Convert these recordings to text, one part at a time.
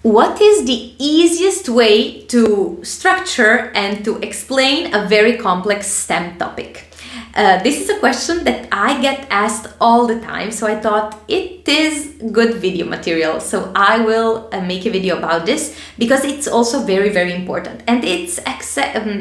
What is the easiest way to structure and to explain a very complex STEM topic? This is a question that I get asked all the time, so I thought it is good video material. So I will make a video about this because it's also very, very important. And it's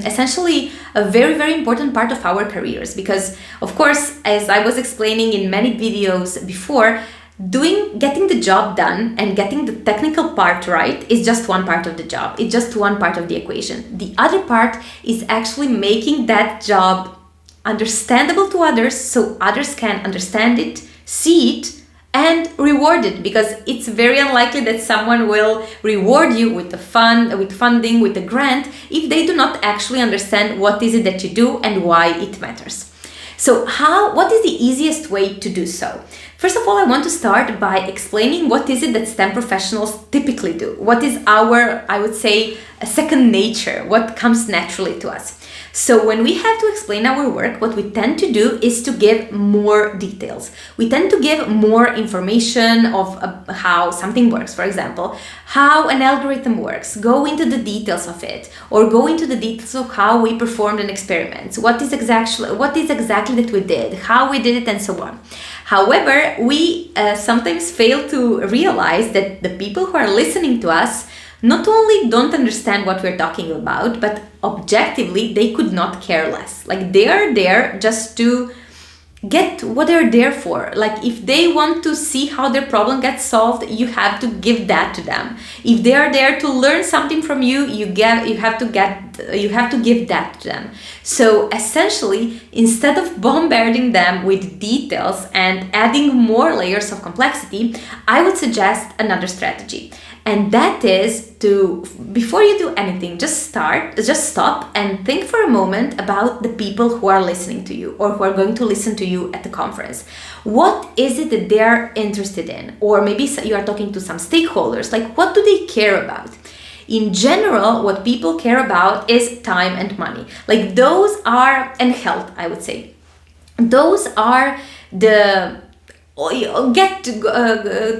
essentially a very, very important part of our careers because, of course, as I was explaining in many videos before, getting the job done and getting the technical part right is just one part of the job. It's just one part of the equation. The other part is actually making that job understandable to others so others can understand it, see it, and reward it, because it's very unlikely that someone will reward you with funding, with a grant, if they do not actually understand what is it that you do and why it matters. So what is the easiest way to do so? First of all, I want to start by explaining what is it that STEM professionals typically do. What is our, I would say, a second nature, what comes naturally to us. So when we have to explain our work, what we tend to do is to give more details. We tend to give more information of how something works, for example, how an algorithm works, go into the details of it, or go into the details of how we performed an experiment, what is exactly that we did, how we did it, and so on. However, we sometimes fail to realize that the people who are listening to us not only don't understand what we're talking about, but objectively, they could not care less. Like, they are there just to get what they're there for. Like, if they want to see how their problem gets solved, you have to give that to them. If they are there to learn something from you, you have to give that to them. So essentially, instead of bombarding them with details and adding more layers of complexity, I would suggest another strategy. And that is before you do anything, just stop and think for a moment about the people who are listening to you or who are going to listen to you at the conference. What is it that they're interested in? Or maybe you are talking to some stakeholders, like what do they care about? In general, what people care about is time and money. Like and health, I would say. Those are the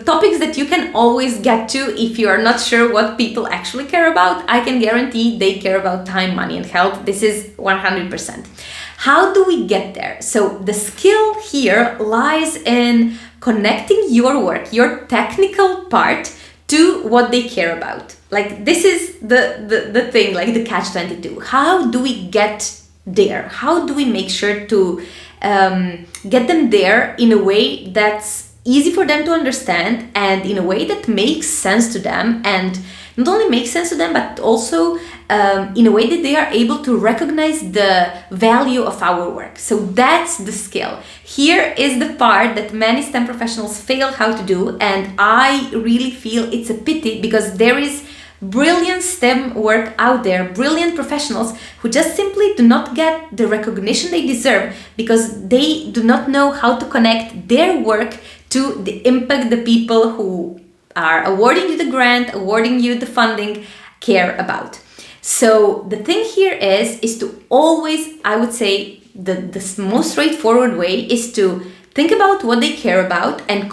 topics that you can always get to if you are not sure what people actually care about. I can guarantee they care about time, money, and health. This is 100%. How do we get there? So the skill here lies in connecting your work, your technical part, to what they care about. Like, this is the thing, like the catch-22. How do we get there? How do we make sure to get them there in a way that's easy for them to understand and in a way that makes sense to them, and not only makes sense to them, but also in a way that they are able to recognize the value of our work. So that's the skill. Here is the part that many STEM professionals fail how to do, and I really feel it's a pity because there is brilliant STEM work out there, brilliant professionals who just simply do not get the recognition they deserve because they do not know how to connect their work to the impact the people who are awarding you the grant, awarding you the funding, care about. So the thing here is to always, I would say, the most straightforward way is to think about what they care about and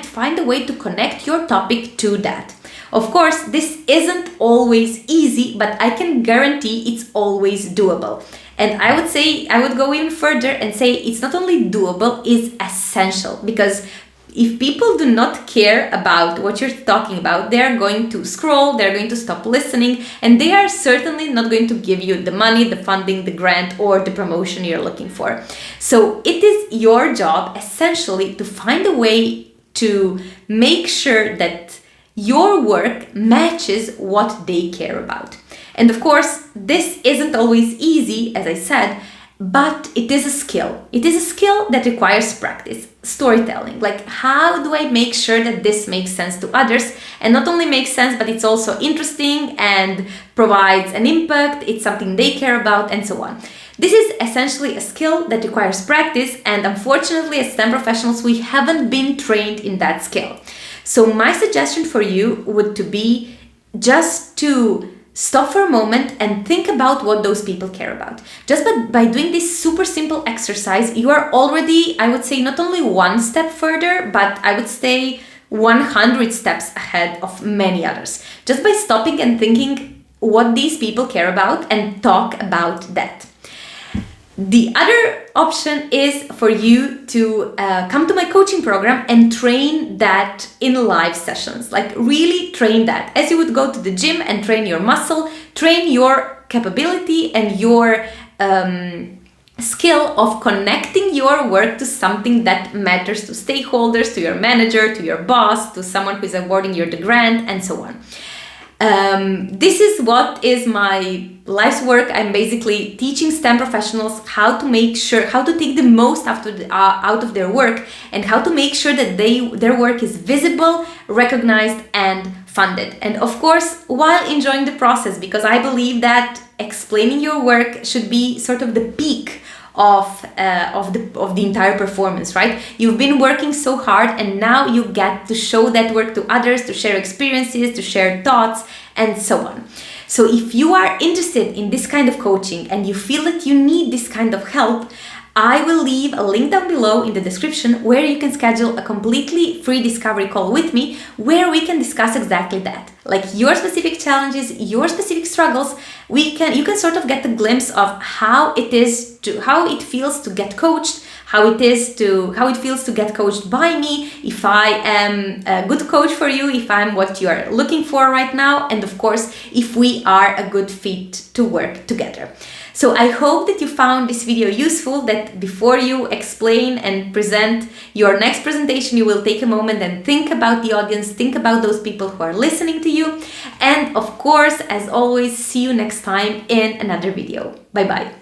find a way to connect your topic to that. Of course, this isn't always easy, but I can guarantee it's always doable. And I would go even further and say it's not only doable, it's essential. Because if people do not care about what you're talking about, they're going to scroll, they're going to stop listening, and they are certainly not going to give you the money, the funding, the grant, or the promotion you're looking for. So it is your job, essentially, to find a way to make sure that your work matches what they care about. And of course, this isn't always easy, as I said, but it is a skill. It is a skill that requires practice, storytelling. Like, how do I make sure that this makes sense to others? And not only makes sense, but it's also interesting and provides an impact. It's something they care about, and so on. This is essentially a skill that requires practice, and unfortunately, as STEM professionals, we haven't been trained in that skill. So my suggestion for you would to be just to stop for a moment and think about what those people care about. Just by doing this super simple exercise, you are already, I would say, not only one step further, but I would say 100 steps ahead of many others, just by stopping and thinking what these people care about and talk about that. The other option is for you to come to my coaching program and train that in live sessions. Like really train that. As you would go to the gym and train your muscle, train your capability and your skill of connecting your work to something that matters to stakeholders, to your manager, to your boss, to someone who is awarding you the grant, and so on. This is what is my life's work. I'm basically teaching STEM professionals how to take the most out of their work, and how to make sure that their work is visible, recognized, and funded. And of course, while enjoying the process, because I believe that explaining your work should be sort of the peak of the entire performance, right? You've been working so hard, and now you get to show that work to others, to share experiences, to share thoughts, and so on. So if you are interested in this kind of coaching and you feel that you need this kind of help, I will leave a link down below in the description where you can schedule a completely free discovery call with me, where we can discuss exactly that. Like your specific challenges, your specific struggles. You can sort of get a glimpse of how it feels to get coached, how it feels to get coached by me, if I am a good coach for you, if I'm what you are looking for right now, and of course, if we are a good fit to work together. So I hope that you found this video useful, that before you explain and present your next presentation, you will take a moment and think about the audience, think about those people who are listening to you. And of course, as always, see you next time in another video. Bye bye.